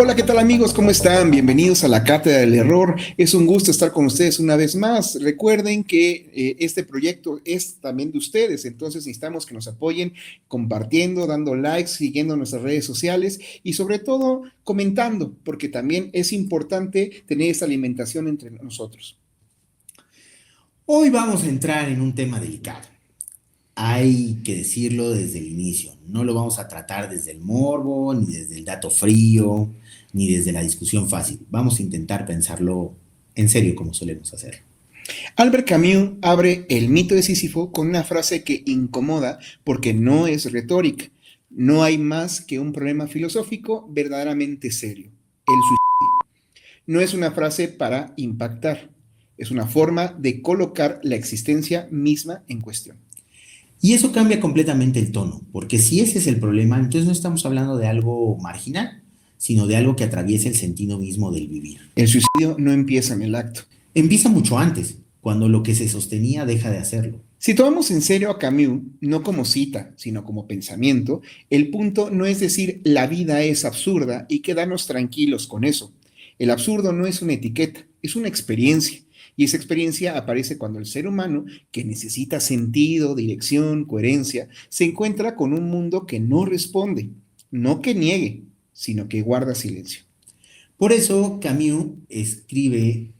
Hola, ¿qué tal amigos? ¿Cómo están? Bienvenidos a la Cátedra del Error. Es un gusto estar con ustedes una vez más. Recuerden que este proyecto es también de ustedes, entonces necesitamos que nos apoyen compartiendo, dando likes, siguiendo nuestras redes sociales y sobre todo comentando, porque también es importante tener esa alimentación entre nosotros. Hoy vamos a entrar en un tema delicado. Hay que decirlo desde el inicio. No lo vamos a tratar desde el morbo, ni desde el dato frío, ni desde la discusión fácil. Vamos a intentar pensarlo en serio como solemos hacer. Albert Camus abre el mito de Sísifo con una frase que incomoda porque no es retórica. No hay más que un problema filosófico verdaderamente serio, el suicidio. No es una frase para impactar, es una forma de colocar la existencia misma en cuestión. Y eso cambia completamente el tono, porque si ese es el problema, entonces no estamos hablando de algo marginal, sino de algo que atraviesa el sentido mismo del vivir. El suicidio no empieza en el acto. Empieza mucho antes, cuando lo que se sostenía deja de hacerlo. Si tomamos en serio a Camus, no como cita, sino como pensamiento, el punto no es decir la vida es absurda y quedarnos tranquilos con eso. El absurdo no es una etiqueta, es una experiencia. Y esa experiencia aparece cuando el ser humano, que necesita sentido, dirección, coherencia, se encuentra con un mundo que no responde, no que niegue, sino que guarda silencio. Por eso Camus escribe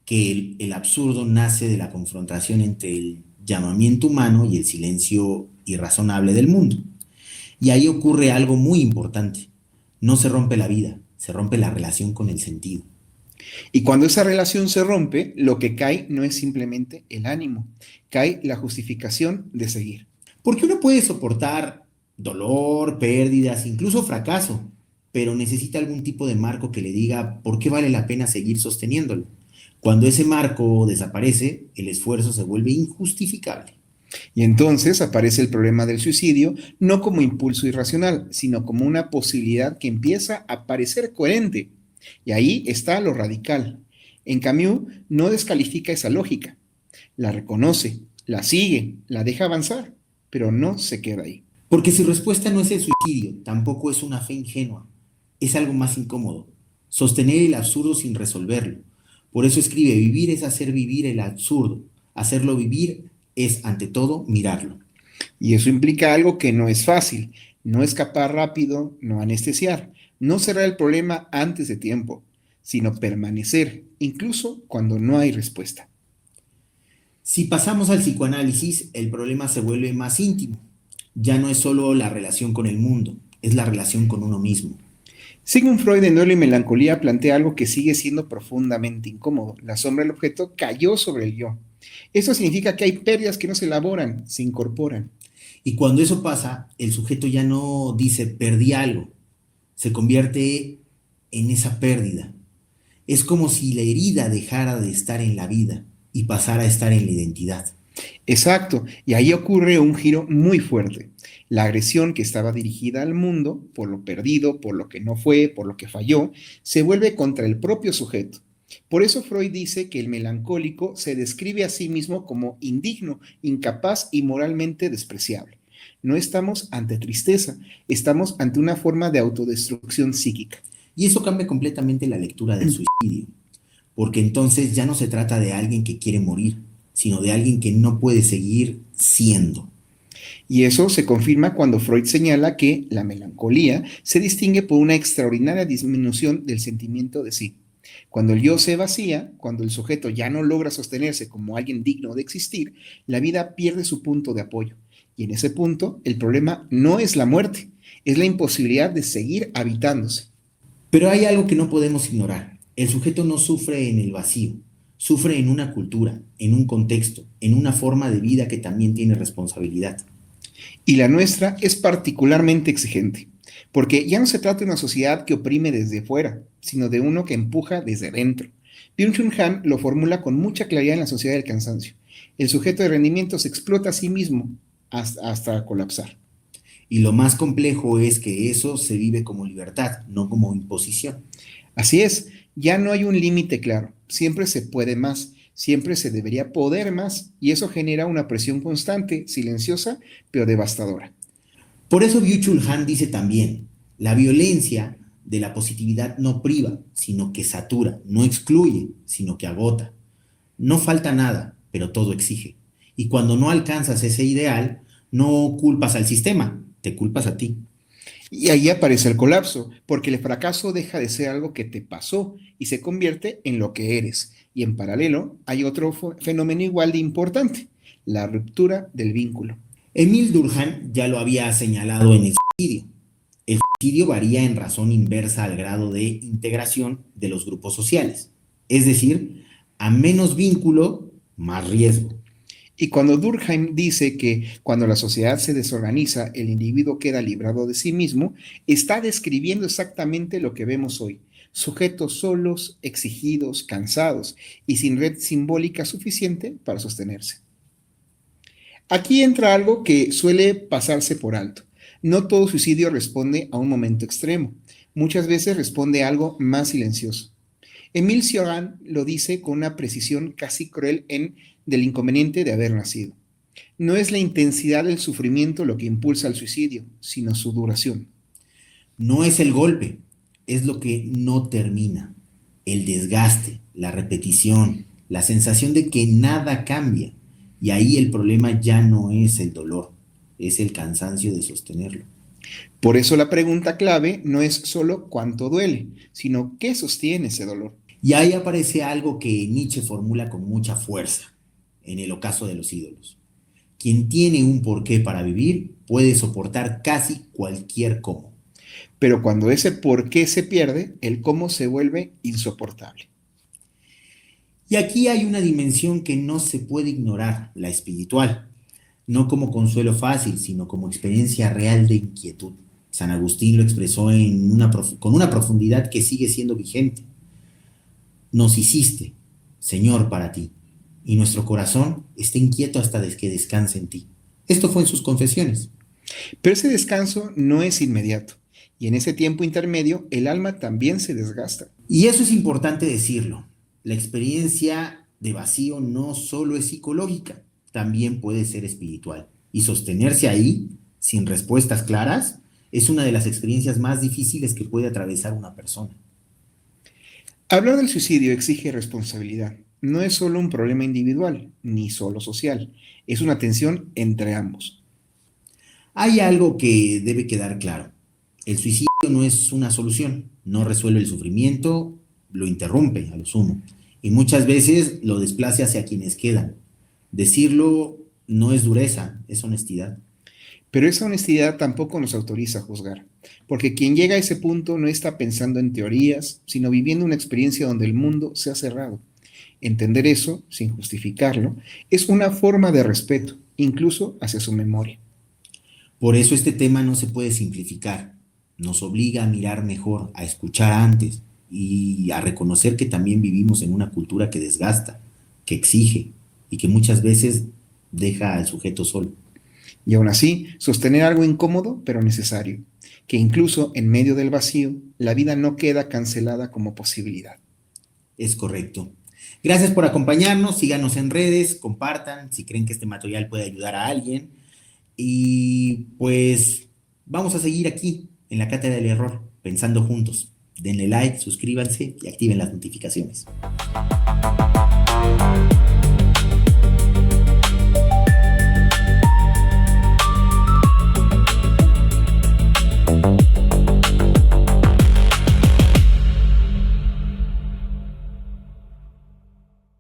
que el absurdo nace de la confrontación entre el llamamiento humano y el silencio irrazonable del mundo. Y ahí ocurre algo muy importante. No se rompe la vida, se rompe la relación con el sentido. Y cuando esa relación se rompe, lo que cae no es simplemente el ánimo, cae la justificación de seguir. Porque uno puede soportar dolor, pérdidas, incluso fracaso, pero necesita algún tipo de marco que le diga por qué vale la pena seguir sosteniéndolo. Cuando ese marco desaparece, el esfuerzo se vuelve injustificable. Y entonces aparece el problema del suicidio no como impulso irracional, sino como una posibilidad que empieza a parecer coherente. Y ahí está lo radical. En Camus no descalifica esa lógica, la reconoce, la sigue, la deja avanzar, pero no se queda ahí. Porque su respuesta no es el suicidio, tampoco es una fe ingenua, es algo más incómodo, sostener el absurdo sin resolverlo. Por eso escribe, vivir es hacer vivir el absurdo, hacerlo vivir es, ante todo, mirarlo. Y eso implica algo que no es fácil, no escapar rápido, no anestesiar, no cerrar el problema antes de tiempo, sino permanecer, incluso cuando no hay respuesta. Si pasamos al psicoanálisis, el problema se vuelve más íntimo. Ya no es solo la relación con el mundo, es la relación con uno mismo. Sigmund Freud en Duelo y Melancolía plantea algo que sigue siendo profundamente incómodo. La sombra del objeto cayó sobre el yo. Eso significa que hay pérdidas que no se elaboran, se incorporan. Y cuando eso pasa, el sujeto ya no dice perdí algo, se convierte en esa pérdida. Es como si la herida dejara de estar en la vida y pasara a estar en la identidad. Exacto, y ahí ocurre un giro muy fuerte. La agresión que estaba dirigida al mundo, por lo perdido, por lo que no fue, por lo que falló, se vuelve contra el propio sujeto. Por eso Freud dice que el melancólico se describe a sí mismo como indigno, incapaz y moralmente despreciable. No estamos ante tristeza, estamos ante una forma de autodestrucción psíquica. Y eso cambia completamente la lectura del suicidio, porque entonces ya no se trata de alguien que quiere morir, sino de alguien que no puede seguir siendo. Y eso se confirma cuando Freud señala que la melancolía se distingue por una extraordinaria disminución del sentimiento de sí. Cuando el yo se vacía, cuando el sujeto ya no logra sostenerse como alguien digno de existir, la vida pierde su punto de apoyo. Y en ese punto, el problema no es la muerte, es la imposibilidad de seguir habitándose. Pero hay algo que no podemos ignorar. El sujeto no sufre en el vacío, sufre en una cultura, en un contexto, en una forma de vida que también tiene responsabilidad. Y la nuestra es particularmente exigente, porque ya no se trata de una sociedad que oprime desde fuera, sino de uno que empuja desde dentro. Byung-Chul Han lo formula con mucha claridad en La sociedad del cansancio. El sujeto de rendimiento se explota a sí mismo hasta colapsar. Y lo más complejo es que eso se vive como libertad, no como imposición. Así es, ya no hay un límite claro, siempre se puede más, siempre se debería poder más, y eso genera una presión constante, silenciosa, pero devastadora. Por eso Byung-Chul Han dice también, la violencia de la positividad no priva, sino que satura, no excluye, sino que agota. No falta nada, pero todo exige. Y cuando no alcanzas ese ideal, no culpas al sistema, te culpas a ti. Y ahí aparece el colapso, porque el fracaso deja de ser algo que te pasó y se convierte en lo que eres. Y en paralelo hay otro fenómeno igual de importante, la ruptura del vínculo. Emil Durkheim ya lo había señalado en el suicidio. El suicidio varía en razón inversa al grado de integración de los grupos sociales. Es decir, a menos vínculo, más riesgo. Y cuando Durkheim dice que cuando la sociedad se desorganiza, el individuo queda librado de sí mismo, está describiendo exactamente lo que vemos hoy. Sujetos solos, exigidos, cansados y sin red simbólica suficiente para sostenerse. Aquí entra algo que suele pasarse por alto. No todo suicidio responde a un momento extremo. Muchas veces responde a algo más silencioso. Émile Cioran lo dice con una precisión casi cruel del inconveniente de haber nacido. No es la intensidad del sufrimiento lo que impulsa al suicidio, sino su duración. No es el golpe, es lo que no termina. El desgaste, la repetición, la sensación de que nada cambia. Y ahí el problema ya no es el dolor, es el cansancio de sostenerlo. Por eso la pregunta clave no es solo cuánto duele, sino qué sostiene ese dolor. Y ahí aparece algo que Nietzsche formula con mucha fuerza en El ocaso de los ídolos. Quien tiene un porqué para vivir puede soportar casi cualquier cómo. Pero cuando ese porqué se pierde, el cómo se vuelve insoportable. Y aquí hay una dimensión que no se puede ignorar, la espiritual. No como consuelo fácil, sino como experiencia real de inquietud. San Agustín lo expresó con una profundidad que sigue siendo vigente. Nos hiciste, Señor, para ti, y nuestro corazón está inquieto hasta que descanse en ti. Esto fue en sus confesiones. Pero ese descanso no es inmediato, y en ese tiempo intermedio el alma también se desgasta. Y eso es importante decirlo. La experiencia de vacío no solo es psicológica, también puede ser espiritual. Y sostenerse ahí, sin respuestas claras, es una de las experiencias más difíciles que puede atravesar una persona. Hablar del suicidio exige responsabilidad. No es solo un problema individual, ni solo social. Es una tensión entre ambos. Hay algo que debe quedar claro. El suicidio no es una solución, no resuelve el sufrimiento, lo interrumpe a lo sumo. Y muchas veces lo desplaza hacia quienes quedan. Decirlo no es dureza, es honestidad. Pero esa honestidad tampoco nos autoriza a juzgar, porque quien llega a ese punto no está pensando en teorías, sino viviendo una experiencia donde el mundo se ha cerrado. Entender eso, sin justificarlo, es una forma de respeto, incluso hacia su memoria. Por eso este tema no se puede simplificar. Nos obliga a mirar mejor, a escuchar antes y a reconocer que también vivimos en una cultura que desgasta, que exige y que muchas veces deja al sujeto solo. Y aún así, sostener algo incómodo pero necesario, que incluso en medio del vacío, la vida no queda cancelada como posibilidad. Es correcto. Gracias por acompañarnos, síganos en redes, compartan si creen que este material puede ayudar a alguien. Y pues vamos a seguir aquí en la Cátedra del Error, pensando juntos. Denle like, suscríbanse y activen las notificaciones.